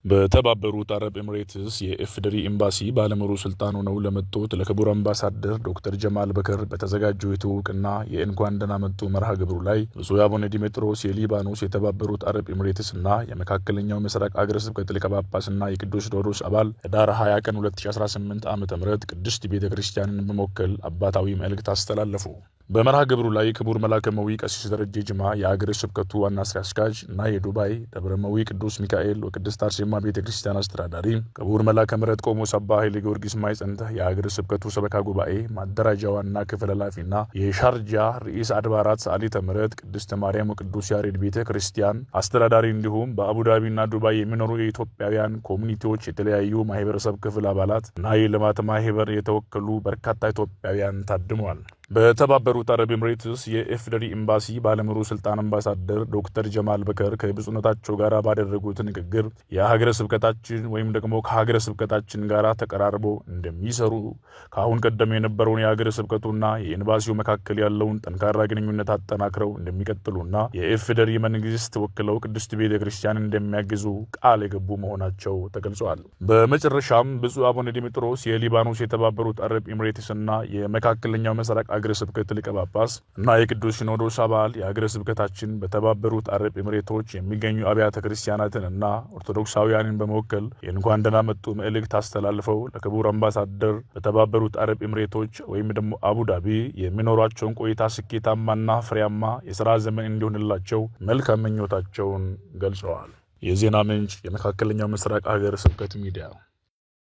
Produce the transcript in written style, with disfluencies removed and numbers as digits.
በተባበሩት አረብ ኤምሬትስ የኢፌዴሪ ኤምባሲ ባለሙሉ ስልጣን ሆነው ለመጡት ለክቡር አምባሳደር ዶክተር ጀማል በከር በተዘጋጀው የትውውቅና የእንኳን ደህና መጡ መርሃ ግብሩ ላይ ብፁዕ አቡነ ዲሜጥሮስ የሊባኖስ የተባበሩት አረብ ኤምሬትስና የመካከለኛው ምስራቅ አገረ ስብከት ሊቀ ጳጳስና የቅዱስ ሲኖዶስ አባል ህዳር 20 ቀን 2018 ዓ.ም ቅድስት ቤተ ክርስቲያንን በመወከል አባታዊ መልእክት አስተላለፉ። በመርሃ ግብሩ ላይ ክቡር መላከመዊ ቀሲስ ደረጀ ጅማ የአገረ ስብከቱ ዋና ስራ አስኪያጅ እና የዱባይ ደብረመዊ ቅዱስ ሚካኤል ወቅድስት አርሴማ ቤተ ክርስቲያን አስተዳዳሪ፣ ክቡር መላከ ምሕረት ቆሞስ አባ ኃይለ ጊዮርጊስ ማይጸንተ የአገረ ስብከቱ ሰበካ ጉባኤ ማደራጃ ዋና ክፍል ኃላፊና የሻርጃ ርዕሰ አድባራት ሰዓሊተ ምሕረት ቅድስት ማርያም ወቅዱስ ያሬድ ቤተ ክርስቲያን አስተዳዳሪ እንዲሁም በአቡዳቢና ዱባይ የሚኖሩ የኢትዮጵያውያን ኮሚኒቲዎች የተለያዩ ማህበረሰብ ክፍል አባላት እና የልማት ማህበር የተወከሉ በርካታ ኢትዮጵያውያን ታድመዋል። በተባበሩት አረብ ኤምሬትስ የኢፌዴሪ ኤምባሲ ባለሙሉ ስልጣን አምባሳደር ዶክተር ጀማል በከር ከብፁዕነታቸው ጋር ባደረጉት ንግግር የሀገረ ስብከታችን ወይም ደግሞ ከሀገረ ስብከታችን ጋር ተቀራርቦ እንደሚሰሩ ከአሁን ቀደም የነበረውን የሀገረ ስብከቱና የኤምባሲው መካከል ያለውን ጠንካራ ግንኙነት አጠናክረው እንደሚቀጥሉና የኢፌዴሪ መንግስት ወክለው ቅድስት ቤተ ክርስቲያን እንደሚያግዙ ቃል የገቡ መሆናቸው ተገልጿል። በመጨረሻም ብፁዕ አቡነ ዲሜጥሮስ የሊባኖስ የተባበሩት አረብ ኤምሬትስና የመካከለኛው ምስራቅ አገረ ስብከት ሊቀ ጳጳስ እና የቅዱስ ሲኖዶስ አባል የአገረ ስብከታችን በተባበሩት አረብ ኤምሬቶች የሚገኙ አብያተ ክርስቲያናትን እና ኦርቶዶክሳውያንን በመወከል የእንኳን ደህና መጡ መልእክት አስተላልፈው ለክቡር አምባሳደር በተባበሩት አረብ ኤምሬቶች ወይም ደግሞ አቡዳቢ የሚኖራቸውን ቆይታ ስኬታማና ፍሬያማ የሥራ ዘመን እንዲሆንላቸው መልካም ምኞታቸውን ገልጸዋል። የዜና ምንጭ የመካከለኛው ምስራቅ አገረ ስብከት ሚዲያ